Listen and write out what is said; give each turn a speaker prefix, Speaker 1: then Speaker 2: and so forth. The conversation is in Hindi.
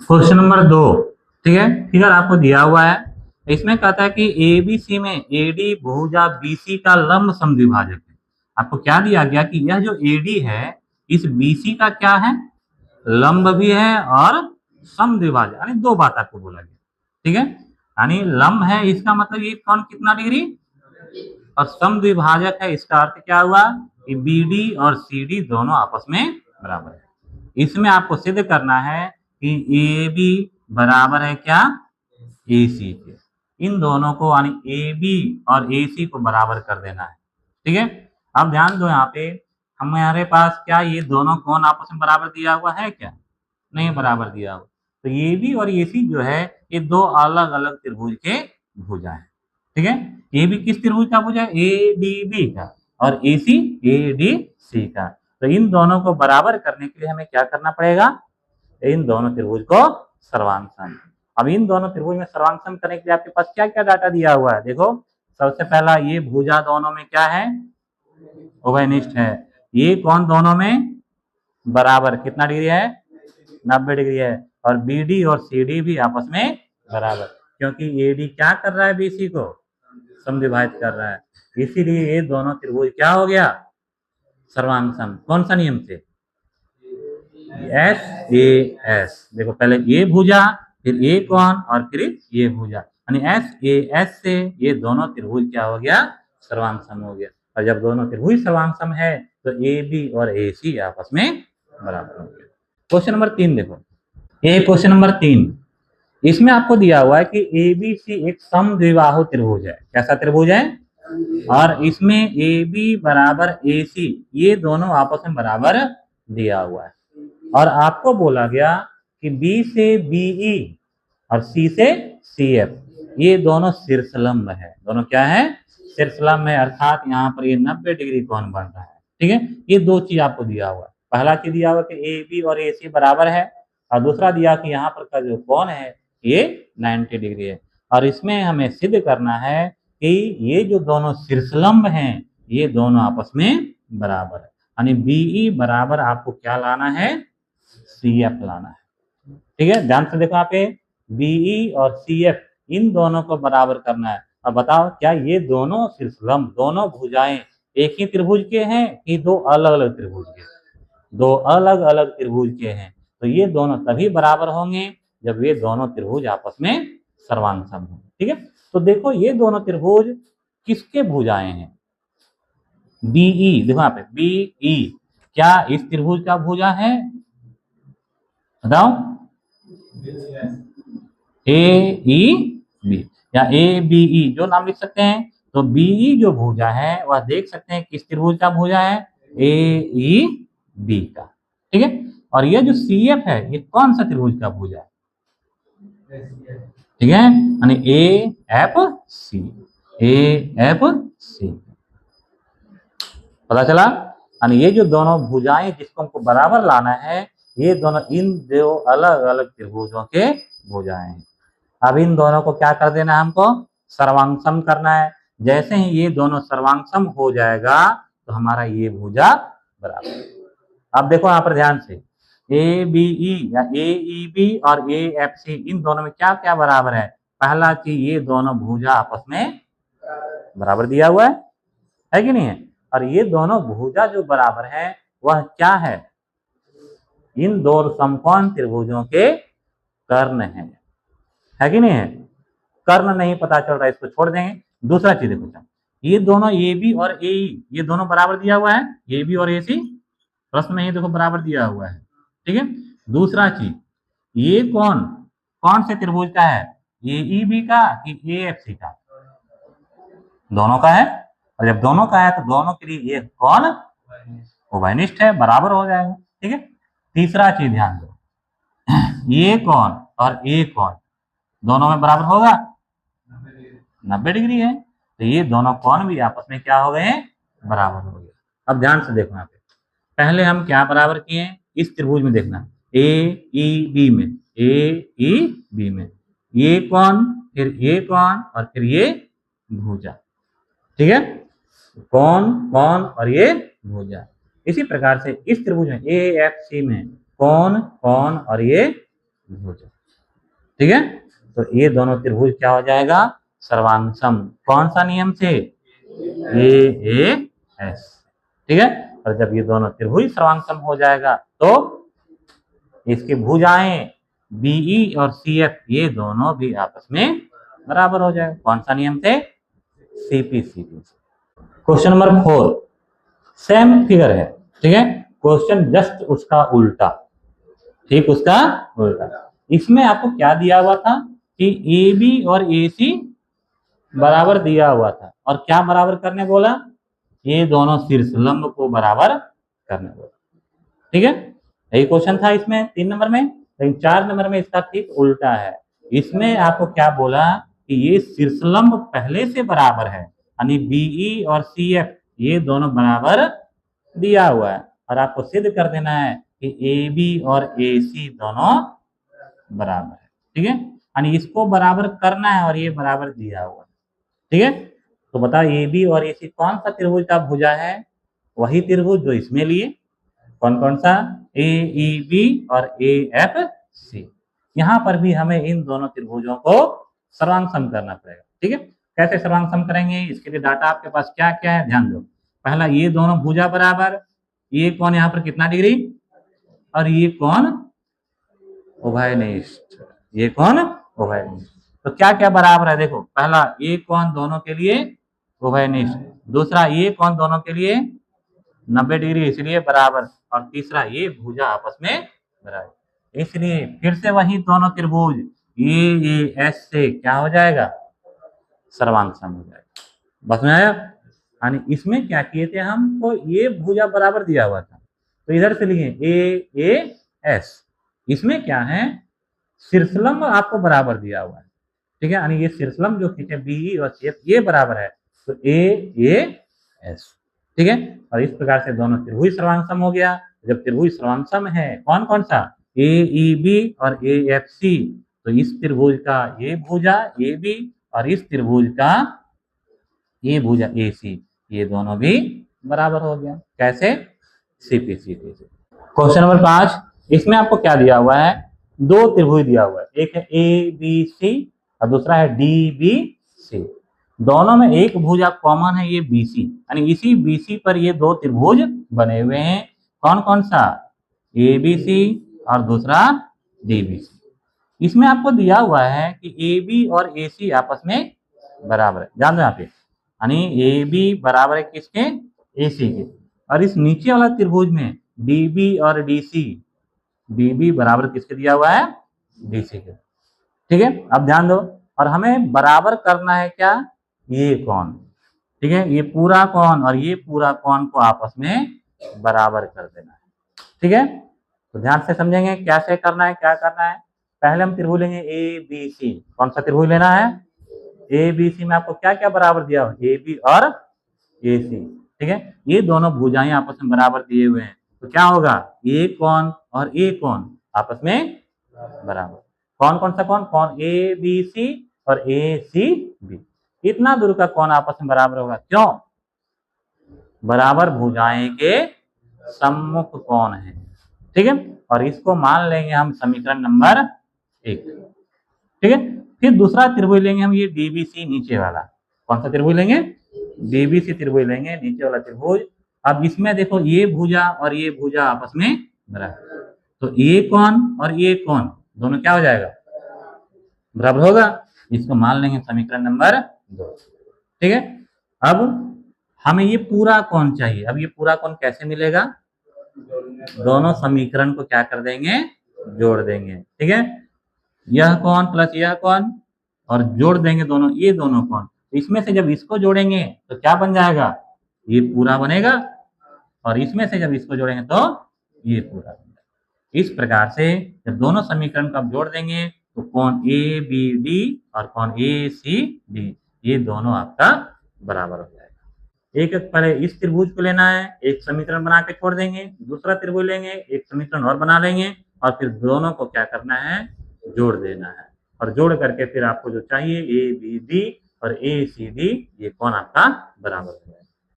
Speaker 1: Question number 2। ठीक है, फिगर आपको दिया हुआ है। इसमें कहता है कि एबीसी में एडी भुजा बीसी का लंब समद्विभाजक है। आपको क्या दिया गया कि यह जो एडी है इस बीसी का क्या है, लंब भी है और समद्विभाजक, यानी दो बात आपको बोला गया। ठीक है, यानी लंब है इसका मतलब ये कौन कितना डिग्री, और समद्विभाजक है इसका अर्थ क्या हुआ कि बीडी और सीडी दोनों आपस में बराबर है। इसमें आपको सिद्ध करना है कि ए बी बराबर है क्या, ए सी के। इन दोनों को यानी ए बी और ए सी को बराबर कर देना है। ठीक है, अब ध्यान दो यहाँ पे हमारे पास क्या ये दोनों कोण आपस में बराबर दिया हुआ है क्या, नहीं बराबर दिया हुआ। तो ए बी और ए सी जो है ये दो अलग अलग त्रिभुज के भुजा है। ठीक है, ए बी किस त्रिभुज का भुजा है, ए डी बी का, और ए सी ए डी सी का। तो इन दोनों को बराबर करने के लिए हमें क्या करना पड़ेगा, इन दोनों त्रिभुज को सर्वांगसम। अब इन दोनों त्रिभुज में सर्वांगसम करने के लिए आपके पास क्या क्या डाटा दिया हुआ है, देखो सबसे पहला ये भुजा दोनों में क्या है, उभयनिष्ठ है। ये कोण दोनों में बराबर कितना डिग्री है, 90 डिग्री है। और बीडी और सीडी भी आपस में बराबर, क्योंकि एडी क्या कर रहा है, बीसी को समद्विभाजित कर रहा है। इसीलिए ये दोनों त्रिभुज क्या हो गया, सर्वांगसम। कौन सा नियम से, एस ए एस। देखो पहले ये भुजा फिर ए कोण और फिर ये भुजा, यानी एस ए एस से ये दोनों त्रिभुज क्या हो गया, सर्वांगसम हो गया। और जब दोनों त्रिभुज सर्वांगसम है तो ए बी और ए सी आपस में बराबर हो गया। क्वेश्चन नंबर 3 देखो, ये क्वेश्चन नंबर 3। इसमें आपको दिया हुआ है कि ए बी सी एक समद्विबाहु त्रिभुज है। कैसा त्रिभुज है, और इसमें ए बी बराबर ए सी ये दोनों आपस में बराबर दिया हुआ है। और आपको बोला गया कि बी से बीई और सी से सीएफ ये दोनों शीर्षलंब है। दोनों क्या है, शीर्षलंब है, अर्थात यहाँ पर ये 90 डिग्री कोण बन रहा है। ठीक है, ये दो चीज आपको दिया हुआ है। पहला चीज दिया हुआ कि ए बी और ए सी बराबर है, और दूसरा दिया कि यहाँ पर का जो कोण है ये 90 डिग्री है। और इसमें हमें सिद्ध करना है कि ये जो दोनों शीर्षलंब हैं ये दोनों आपस में बराबर है, यानी बीई बराबर आपको क्या लाना है, सीएफ लाना है। ठीक है, ध्यान से देखो यहाँ पे बीई और सीएफ इन दोनों को बराबर करना है। अब बताओ क्या ये दोनों शीर्षलंब दोनों भुजाएं एक ही त्रिभुज के हैं कि दो अलग अलग त्रिभुज के, दो अलग अलग त्रिभुज के हैं। तो ये दोनों तभी बराबर होंगे जब ये दोनों त्रिभुज आपस में सर्वांगसम होंगे। ठीक है, तो देखो ये दोनों त्रिभुज किसके भुजाएं हैं, बीई। देखो यहाँ पे बीई क्या इस त्रिभुज का भुजा है, बताओ, ए ई बी या ए बी ई जो नाम लिख सकते हैं। तो बीई जो भुजा है वह देख सकते हैं किस त्रिभुज का भुजा है, ए ई बी का। ठीक है, और ये जो सी एफ है ये कौन सा त्रिभुज का भुजा है, ठीक है, यानी A F C, A F C. पता चला, यानी ये जो दोनों भुजाएं जिसको हमको बराबर लाना है ये दोनों इन दो अलग अलग त्रिभुजों के भुजाएं हैं। अब इन दोनों को क्या कर देना है, हमको सर्वांगसम करना है। जैसे ही ये दोनों सर्वांगसम हो जाएगा तो हमारा ये भुजा बराबर। अब देखो यहाँ पर ध्यान से, ए बी ई या ए ई बी और ए एफ सी इन दोनों में क्या क्या बराबर है। पहला चीज ये दोनों भुजा आपस में बराबर दिया हुआ है कि नहीं है। और ये दोनों भुजा जो बराबर है वह क्या है, इन दो समकोण त्रिभुजों के कर्ण है कि नहीं है। कर्ण नहीं पता चल रहा, इसको छोड़ देंगे। दूसरा चीज देखो, ये दोनों ए बी और ए ये दोनों बराबर दिया हुआ है, ए बी और ए सी प्रश्न में ये देखो बराबर दिया हुआ है। ठीक है, दूसरा चीज ये कौन से त्रिभुज का है, ए ई बी का कि ए एफ सी का, दोनों का है। और जब दोनों का है तो दोनों के लिए ये कौन उभयनिष्ठ है, बराबर हो जाएगा। ठीक है, तीसरा चीज ध्यान दो, ये कौन और ये कौन दोनों में बराबर होगा, 90 डिग्री है। तो ये दोनों कोण भी आपस में क्या हो गए, बराबर हो गए। अब ध्यान से देखो यहाँ पे, पहले हम क्या बराबर किए, इस त्रिभुज में देखना, ए ई बी में, ए ई बी में ये कौन, फिर ये कौन और फिर ये भुजा। ठीक है, कौन कौन और ये भुजा। इसी प्रकार से इस त्रिभुज में ए एफ सी में कौन कौन और ये भुजा। ठीक है। तो ये दोनों त्रिभुज क्या हो जाएगा, सर्वांगसम। कौन सा नियम से, AAS, ठीक है। और जब ये दोनों त्रिभुज सर्वांगसम हो जाएगा तो इसकी भुजाएं BE और CF ये दोनों भी आपस में बराबर हो जाएगा। कौन सा नियम से, CP/CP। Question number 4, same figure है, ठीक है, क्वेश्चन जस्ट उसका उल्टा, ठीक, उसका उल्टा। इसमें आपको क्या दिया हुआ था कि AB और AC बराबर दिया हुआ था, और क्या बराबर करने बोला, ये दोनों शीर्षलंब को बराबर करने बोला, ठीक है। यही क्वेश्चन था इसमें 3 नंबर में। लेकिन 4 नंबर में इसका ठीक उल्टा है। इसमें आपको क्या बोला कि ये शीर्षलंब पहले से बराबर है, यानी BE और CF ये दोनों बराबर दिया हुआ है, और आपको सिद्ध कर देना है कि AB और AC दोनों बराबर है, ठीक है। यानी इसको बराबर करना है और ये बराबर दिया हुआ है, ठीक है। तो बताओ AB और AC कौन सा त्रिभुज का भुजा है, वही त्रिभुज जो इसमें लिए। कौन कौन सा, AEB और AFC। यहाँ पर भी हमें इन दोनों त्रिभुजों को सर्वांगसम करना पड़ेगा, ठीक है। कैसे सर्वांगसम करेंगे, इसके लिए डाटा आपके पास क्या क्या है, ध्यान दो। पहला, ये दोनों भुजा बराबर, ये कौन यहाँ पर कितना डिग्री, और ये कौन उभयनिष्ठ, ये कौन उभयनिष्ठ। तो क्या क्या बराबर है, देखो, पहला ये कौन दोनों के लिए उभयनिष्ठ, दूसरा ये कौन दोनों के लिए 90 डिग्री इसलिए बराबर, और तीसरा ये भुजा आपस में बराबर। इसलिए फिर से वही दोनों त्रिभुज AAS से क्या हो जाएगा, सर्वांगसम हो जाएगा। बस में आया। यानी इसमें क्या किए थे हम, तो ये भुजा बराबर दिया हुआ था, तो इधर से लिखे AAS। इसमें क्या है, शीर्षलंब आपको बराबर दिया हुआ है, ठीक है। यानी ये शीर्षलंब जो खींचे BE और CF ये बराबर है, तो AAS, ठीक है। और इस प्रकार से दोनों त्रिभुज सर्वांगसम हो गया। जब त्रिभुज सर्वांगसम है, कौन कौन सा, AEB और AFC, तो इस त्रिभुज का ये भुजा AB और इस त्रिभुज का ये भुजा AC ये दोनों भी बराबर हो गया। कैसे, CP/CP से। क्वेश्चन नंबर 5, इसमें आपको क्या दिया हुआ है, दो त्रिभुज दिया हुआ है, एक है ABC और दूसरा है DBC। दोनों में एक भुजा कॉमन है, ये BC, यानी इसी BC पर ये दो त्रिभुज बने हुए हैं। कौन कौन सा, ABC और दूसरा DBC। इसमें आपको दिया हुआ है कि AB और AC आपस में बराबर है, ध्यान दो यहाँ पे, यानी AB बराबर है किसके, AC के। और इस नीचे वाला त्रिभुज में DB और DC, DB बराबर किसके दिया हुआ है, DC के, ठीक है। अब ध्यान दो, और हमें बराबर करना है क्या, ये कौन, ठीक है, ये पूरा कौन और ये पूरा कौन को आपस में बराबर कर देना है, ठीक है। तो ध्यान से समझेंगे कैसे करना है, क्या करना है। पहले हम त्रिभुज लेंगे ABC। कौन सा त्रिभुज लेना है, ABC में आपको क्या क्या बराबर दिया हुआ, AB और AC, ठीक है। ये दोनों भुजाएं आपस में बराबर दिए हुए हैं, तो क्या होगा, ये कौन और ये कौन आपस में बराबर। कौन कौन सा कौन, कौन ABC और ACB, इतना दूर का कौन आपस में बराबर होगा, क्यों, बराबर भुजाएं के सम्मुख कौन है, ठीक है। और इसको मान लेंगे हम समीकरण नंबर 1, ठीक है। फिर दूसरा त्रिभुज लेंगे हम, ये DBC नीचे वाला। कौन सा त्रिभुज लेंगे, DBC त्रिभुज लेंगे, नीचे वाला त्रिभुज। अब इसमें देखो ये भुजा और ये भुजा आपस में बराबर, तो ये कौन और ये कौन दोनों क्या हो जाएगा, बराबर होगा। इसको मान लेंगे समीकरण नंबर 2, ठीक है। अब हमें ये पूरा कौन चाहिए। अब ये पूरा कौन कैसे मिलेगा, दोनों समीकरण को क्या कर देंगे, जोड़ देंगे, ठीक है। यह कौन प्लस यह कौन, और जोड़ देंगे दोनों, ये दोनों कौन। इसमें से जब इसको जोड़ेंगे तो क्या बन जाएगा, ये पूरा बनेगा, और इसमें से जब इसको जोड़ेंगे तो ये पूरा बनेगा। इस प्रकार से जब दोनों समीकरण को आप जोड़ देंगे तो कौन ABD और कौन ACD ये दोनों आपका बराबर हो जाएगा। एक एक पहले इस त्रिभुज को लेना है, एक समीकरण बना के छोड़ देंगे, दूसरा त्रिभुज लेंगे, एक समीकरण और बना लेंगे, और फिर दोनों को क्या करना है, जोड़ देना है। और जोड़ करके फिर आपको जो चाहिए ABD और ACD ये कौन आपका बराबर हो जाएगा।